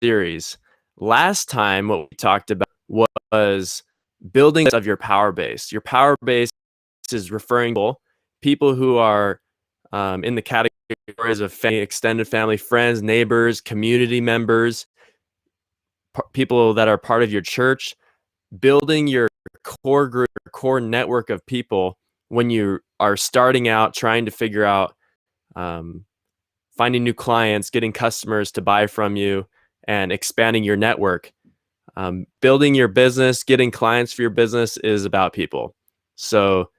series. Last time, what we talked about was building of your power base. Your power base is referring to people who are in the categories of family, extended family, friends, neighbors, community members, people that are part of your church. Building your core group, core network of people when you are starting out, trying to figure out finding new clients, getting customers to buy from you, and expanding your network. Building your business, getting clients for your business is about people. So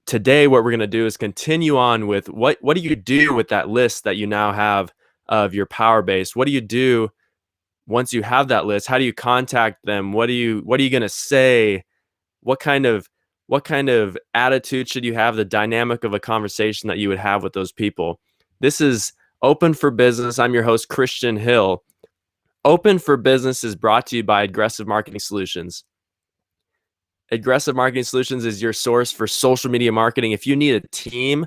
today, what we're going to do is continue on with what do you do with that list that you now have of your power base? What do you do once you have that list? How do you contact them? What are you going to say? What kind of attitude should you have? The dynamic of a conversation that you would have with those people. This is Open for Business. I'm your host, Christian Hill. Open for Business is brought to you by Aggressive Marketing Solutions. Aggressive Marketing Solutions is your source for social media marketing. If you need a team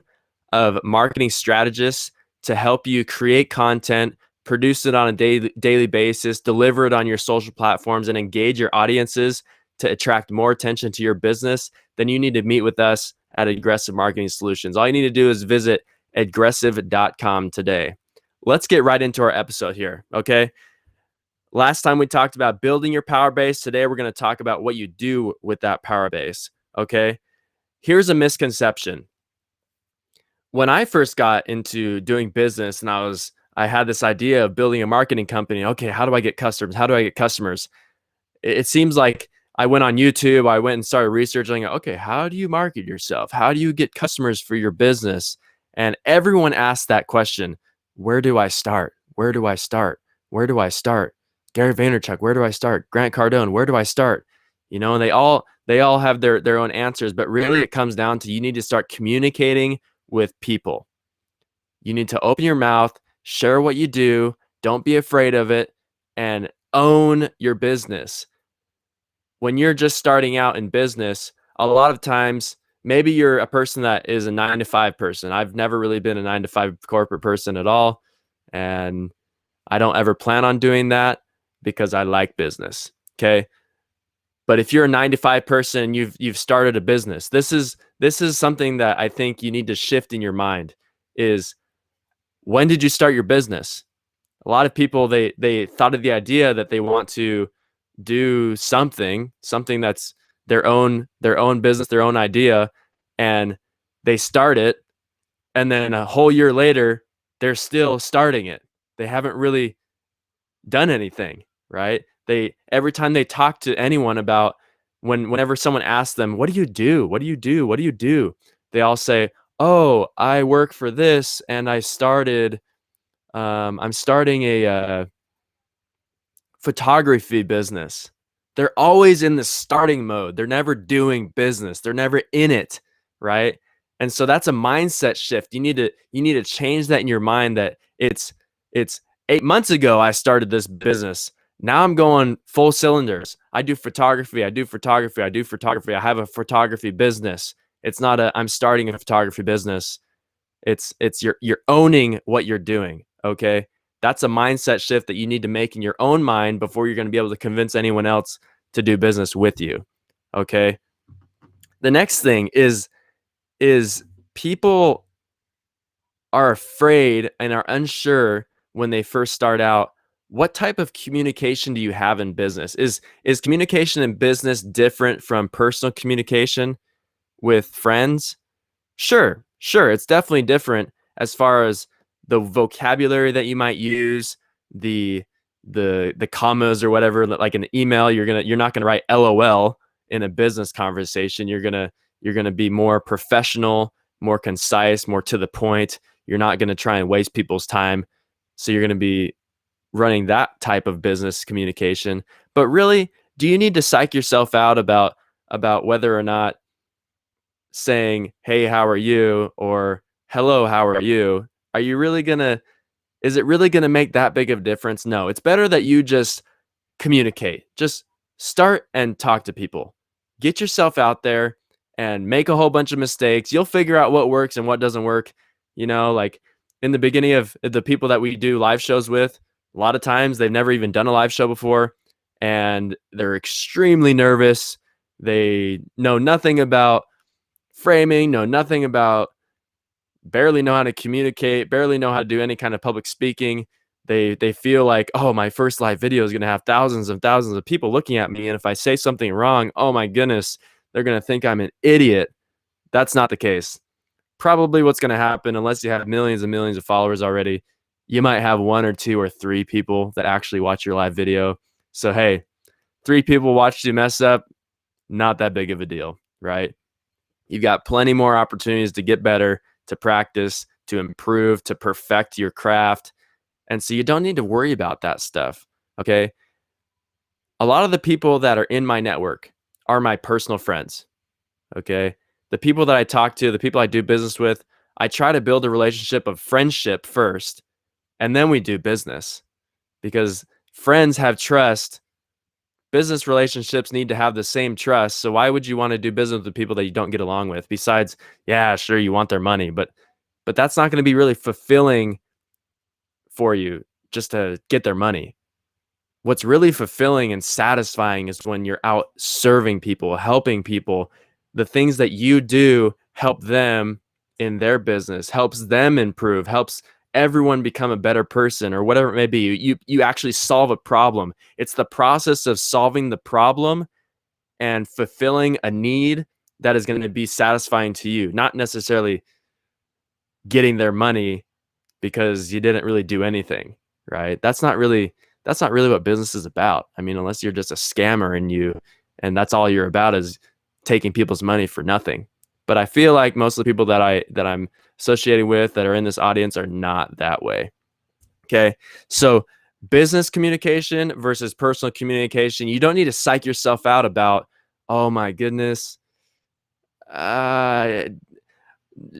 of marketing strategists to help you create content, produce it on a daily basis, deliver it on your social platforms, and engage your audiences to attract more attention to your business, then you need to meet with us at Aggressive Marketing Solutions. All you need to do is visit aggressive.com today. Let's get right into our episode here, okay? Last time we talked about building your power base. Today we're going to talk about what you do with that power base, okay? Here's a misconception. When I first got into doing business and I had this idea of building a marketing company, okay, how do I get customers? How do I get customers? It seems like I went on YouTube, I went and started researching, okay, how do you market yourself? How do you get customers for your business? And everyone asked that question, where do I start? Where do I start? Where do I start? Gary Vaynerchuk, where do I start? Grant Cardone, where do I start? You know, and they all have their own answers, but really it comes down to you need to start communicating with people. You need to open your mouth, share what you do, don't be afraid of it, and own your business. When you're just starting out in business, a lot of times, maybe you're a person that is a 9-to-5 person. I've never really been a 9-to-5 corporate person at all. And I don't ever plan on doing that because I like business. Okay. But if you're a 9-to-5 person, you've started a business. This is something that I think you need to shift in your mind is, when did you start your business? A lot of people, they thought of the idea that they want to do something that's their own business, their own idea, and they start it, and then a whole year later they're still starting it. They haven't really done anything, right? Every time they talk to anyone about whenever someone asks them, what do you do? What do you do? What do you do? They all say, oh, I work for this and I'm starting a photography business. They're always in the starting mode. They're never doing business. They're never in it, right? And so that's a mindset shift. You need to change that in your mind, that it's 8 months ago I started this business. Now I'm going full cylinders. I do photography. I have a photography business. It's not I'm starting a photography business. It's you're owning what you're doing, okay? That's a mindset shift that you need to make in your own mind before you're going to be able to convince anyone else to do business with you. Okay. The next thing is people are afraid and are unsure when they first start out. What type of communication do you have in business? Is communication in business different from personal communication with friends? Sure. It's definitely different as far as the vocabulary that you might use, the commas or whatever. Like in an email, you're not gonna write LOL in a business conversation. You're gonna be more professional, more concise, more to the point. You're not gonna try and waste people's time. So you're gonna be running that type of business communication. But really, do you need to psych yourself out about whether or not saying, hey, how are you? Or hello, how are you? Is it really gonna make that big of a difference? No, it's better that you just communicate. Just start and talk to people. Get yourself out there and make a whole bunch of mistakes. You'll figure out what works and what doesn't work. You know, like in the beginning of the people that we do live shows with, A lot of times they've never even done a live show before, and they're extremely nervous. They know nothing about framing, know nothing about, barely know how to communicate, barely know how to do any kind of public speaking. They feel like, oh, my first live video is going to have thousands and thousands of people looking at me, and if I say something wrong, oh my goodness, they're going to think I'm an idiot. That's not the case. Probably what's going to happen, unless you have millions and millions of followers already, you might have one or two or three people that actually watch your live video. So hey, 3 people watched you mess up, not that big of a deal, right? You've got plenty more opportunities to get better, to practice, to improve, to perfect your craft. And so you don't need to worry about that stuff. Okay. A lot of the people that are in my network are my personal friends. Okay. The people that I talk to, the people I do business with, I try to build a relationship of friendship first, and then we do business, because friends have trust. Business relationships need to have the same trust. So why would you want to do business with the people that you don't get along with? Besides, yeah, sure, you want their money, but that's not going to be really fulfilling for you, just to get their money. What's really fulfilling and satisfying is when you're out serving people, helping people. The things that you do help them in their business, helps them improve, helps everyone become a better person, or whatever it may be. You actually solve a problem. It's the process of solving the problem and fulfilling a need that is going to be satisfying to you, not necessarily getting their money because you didn't really do anything, right? That's not really what business is about. I mean, unless you're just a scammer and that's all you're about is taking people's money for nothing. But I feel like most of the people that I'm associated with that are in this audience are not that way. Okay. So business communication versus personal communication, you don't need to psych yourself out about, oh my goodness, uh,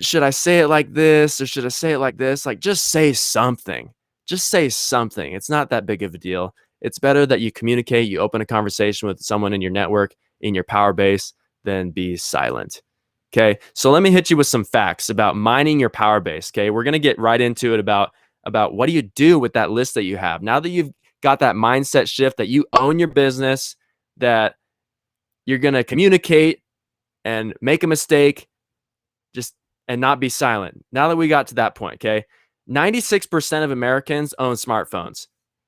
should I say it like this or should I say it like this? Like, just say something. Just say something. It's not that big of a deal. It's better that you communicate, you open a conversation with someone in your network, in your power base, than be silent. Okay. So let me hit you with some facts about mining your power base. Okay. We're going to get right into it about what do you do with that list that you have. Now that you've got that mindset shift, that you own your business, that you're going to communicate and make a mistake, just and not be silent. Now that we got to that point, okay, 96% of Americans own smartphones.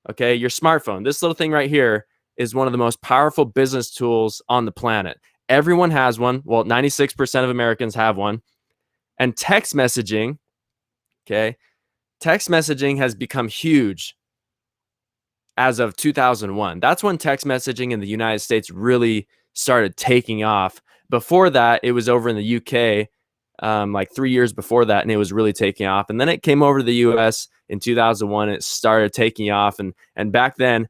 Okay, your smartphone, this little thing right here, is one of the most powerful business tools on the planet. Everyone has one. Well, 96% of Americans have one. And text messaging, okay, text messaging has become huge as of 2001. That's when text messaging in the United States really started taking off. Before that, it was over in the UK, like 3 years before that, and it was really taking off. And then it came over to the US in 2001. It started taking off. And back then,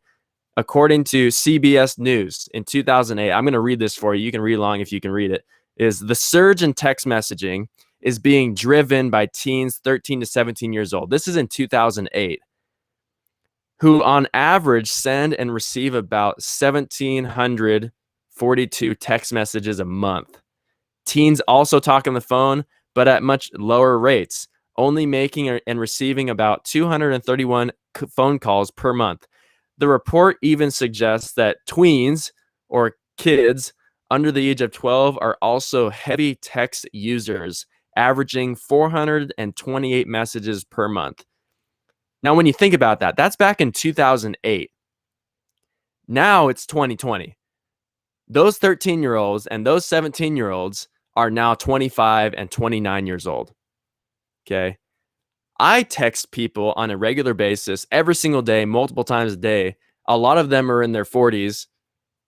according to CBS News in 2008, I'm going to read this for you. You can read along if you can read it. Is the surge in text messaging is being driven by teens 13 to 17 years old. This is in 2008, who on average send and receive about 1,742 text messages a month. Teens also talk on the phone, but at much lower rates, only making and receiving about 231 phone calls per month. The report even suggests that tweens, or kids under the age of 12, are also heavy text users, averaging 428 messages per month. Now, when you think about that, that's back in 2008. Now it's 2020. Those 13-year-olds and those 17-year-olds are now 25 and 29 years old. Okay. I text people on a regular basis every single day, multiple times a day. A lot of them are in their 40s.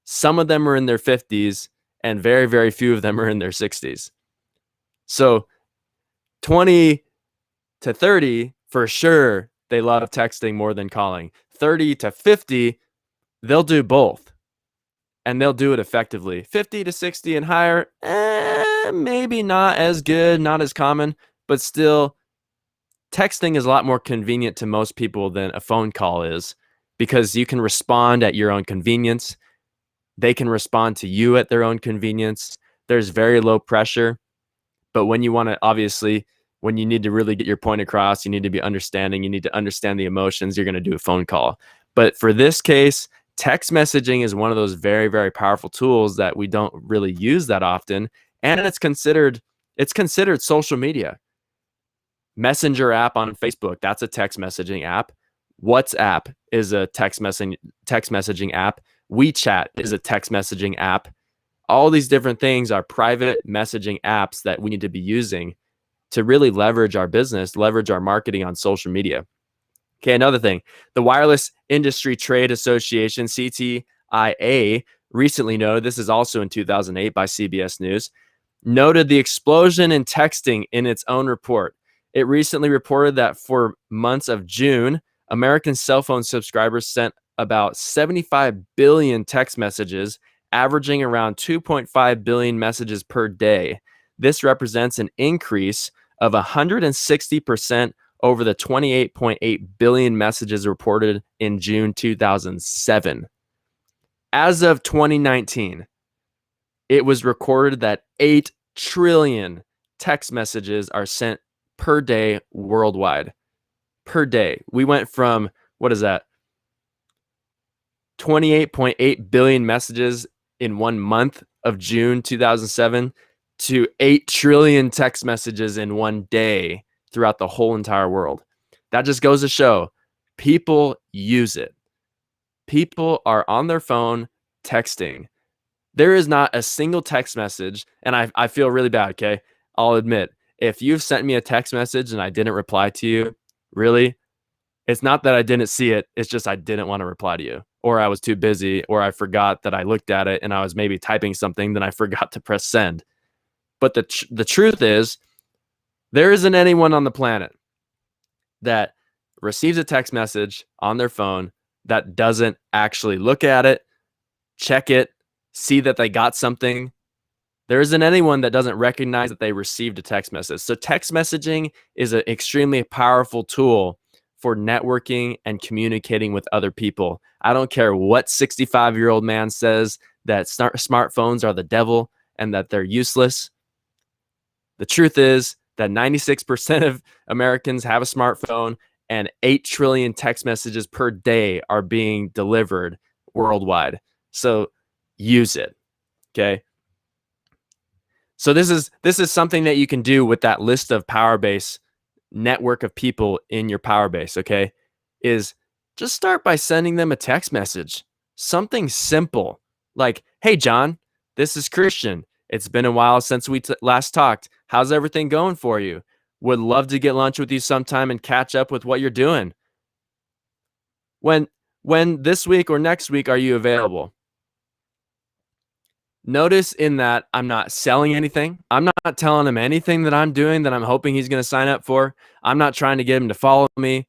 Some of them are in their 50s, and very, very few of them are in their 60s. So 20 to 30, for sure, they love texting more than calling. 30 to 50, they'll do both, and they'll do it effectively. 50 to 60 and higher, maybe not as good, not as common, but still, texting is a lot more convenient to most people than a phone call is, because you can respond at your own convenience. They can respond to you at their own convenience. There's very low pressure. But when you want to obviously when you need to really get your point across, you need to be understanding, you need to understand the emotions, you're going to do a phone call. But for this case, text messaging is one of those very, very powerful tools that we don't really use that often. And it's considered social media. Messenger app on Facebook, that's a text messaging app. WhatsApp is a text messaging app. WeChat is a text messaging app. All these different things are private messaging apps that we need to be using to really leverage our business, leverage our marketing on social media. Okay, another thing, the Wireless Industry Trade Association, CTIA, recently noted, this is also in 2008 by CBS News, noted the explosion in texting in its own report. It recently reported that for months of June, American cell phone subscribers sent about 75 billion text messages, averaging around 2.5 billion messages per day. This represents an increase of 160% over the 28.8 billion messages reported in June 2007. As of 2019, it was recorded that 8 trillion text messages are sent per day worldwide. Per day. We went from, what is that? 28.8 billion messages in 1 month of June 2007 to 8 trillion text messages in 1 day throughout the whole entire world. That just goes to show people use it. People are on their phone texting. There is not a single text message, and I feel really bad, okay? I'll admit, if you've sent me a text message and I didn't reply to you, really, it's not that I didn't see it, it's just I didn't want to reply to you, or I was too busy, or I forgot that I looked at it and I was maybe typing something, then I forgot to press send. But the truth is, there isn't anyone on the planet that receives a text message on their phone that doesn't actually look at it, check it, see that they got something. There isn't anyone that doesn't recognize that they received a text message. So text messaging is an extremely powerful tool for networking and communicating with other people. I don't care what 65-year-old man says that smartphones are the devil and that they're useless. The truth is that 96% of Americans have a smartphone and 8 trillion text messages per day are being delivered worldwide. So use it, okay? So this is something that you can do with that list of Powerbase network of people in your Powerbase, okay? Is just start by sending them a text message. Something simple like, "Hey John, this is Christian. It's been a while since we last talked. How's everything going for you? Would love to get lunch with you sometime and catch up with what you're doing. When this week or next week are you available?" Notice in that I'm not selling anything. I'm not telling him anything that I'm doing that I'm hoping he's going to sign up for. I'm not trying to get him to follow me.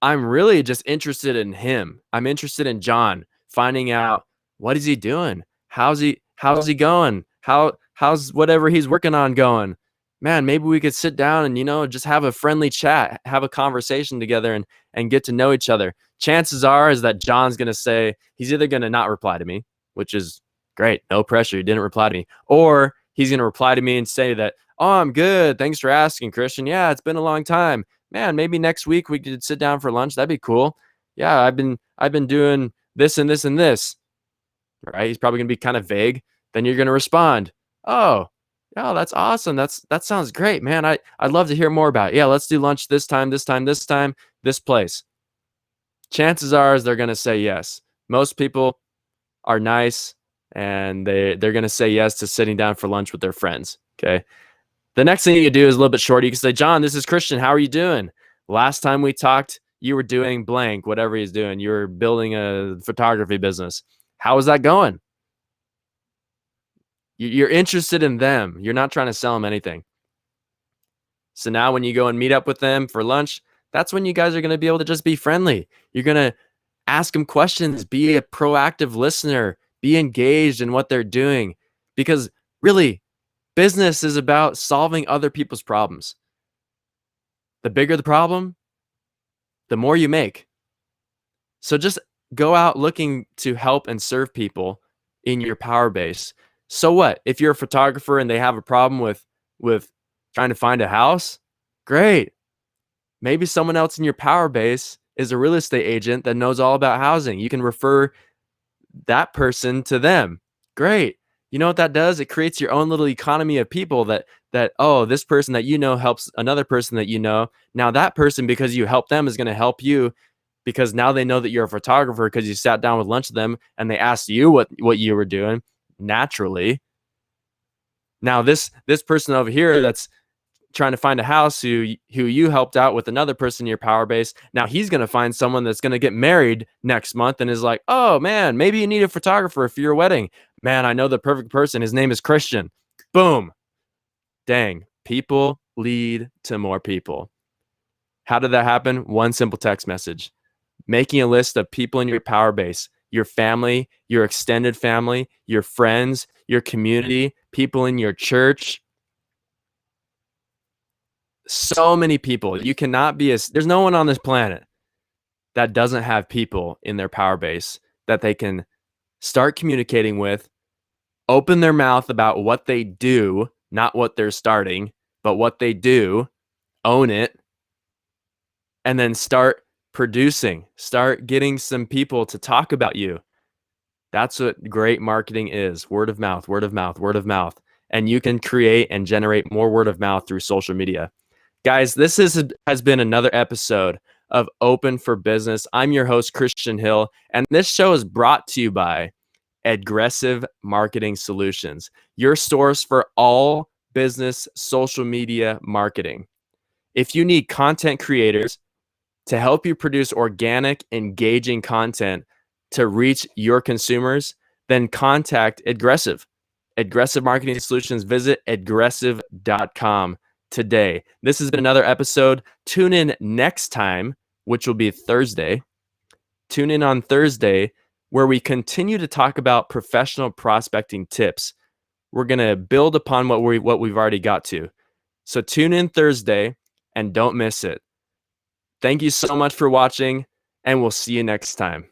I'm really just interested in him. I'm interested in John, finding out what is he doing? How's he going? How's whatever he's working on going? Man, maybe we could sit down and just have a friendly chat, have a conversation together and get to know each other. Chances are is that John's going to say he's either going to not reply to me, which is great, no pressure, he didn't reply to me, or he's going to reply to me and say that, "Oh, I'm good. Thanks for asking, Christian. Yeah, it's been a long time. Man, maybe next week we could sit down for lunch. That'd be cool. Yeah, I've been doing this and this and this." Right? He's probably going to be kind of vague. Then you're going to respond, "Oh, yeah, that's awesome. That sounds great, man. I'd love to hear more about it. Yeah, let's do lunch this time, this place." Chances are is they're going to say yes. Most people are nice and they're going to say yes to sitting down for lunch with their friends. Okay. The next thing you do is a little bit shorter. You can say, "John, this is Christian. How are you doing? Last time we talked, you were doing blank, whatever he's doing. You were building a photography business. How is that going?" You're interested in them. You're not trying to sell them anything. So now when you go and meet up with them for lunch, that's when you guys are going to be able to just be friendly. You're going to ask them questions, be a proactive listener, be engaged in what they're doing. Because really, business is about solving other people's problems. The bigger the problem, the more you make. So just go out looking to help and serve people in your power base. So what? If you're a photographer and they have a problem with trying to find a house, Great. Maybe someone else in your power base is a real estate agent that knows all about housing. You can refer that person to them. Great. You know what that does? It creates your own little economy of people that oh, this person that you know helps another person that you know. Now that person, because you help them, is going to help you because now they know that you're a photographer because you sat down with lunch with them and they asked you what you were doing naturally. Now this person over here that's trying to find a house who you helped out with another person in your power base. Now he's going to find someone that's going to get married next month and is like, "Oh man, maybe you need a photographer for your wedding." Man, I know the perfect person. His name is Christian. Boom. Dang. People lead to more people. How did that happen? One simple text message. Making a list of people in your power base, your family, your extended family, your friends, your community, people in your church. So many people. You cannot be there's no one on this planet that doesn't have people in their power base that they can start communicating with, open their mouth about what they do, not what they're starting, but what they do, own it, and then start producing, start getting some people to talk about you. That's what great marketing is. Word of mouth, word of mouth, word of mouth. And you can create and generate more word of mouth through social media. Guys, this has been another episode of Open for Business. I'm your host, Christian Hill, and this show is brought to you by Aggressive Marketing Solutions, your source for all business social media marketing. If you need content creators to help you produce organic, engaging content to reach your consumers, then contact Aggressive. Aggressive Marketing Solutions. Visit aggressive.com today. This has been another episode. Tune in next time, which will be Thursday. Tune in on Thursday, where we continue to talk about professional prospecting tips. We're going to build upon what we've already got to. So tune in Thursday and don't miss it. Thank you so much for watching, and we'll see you next time.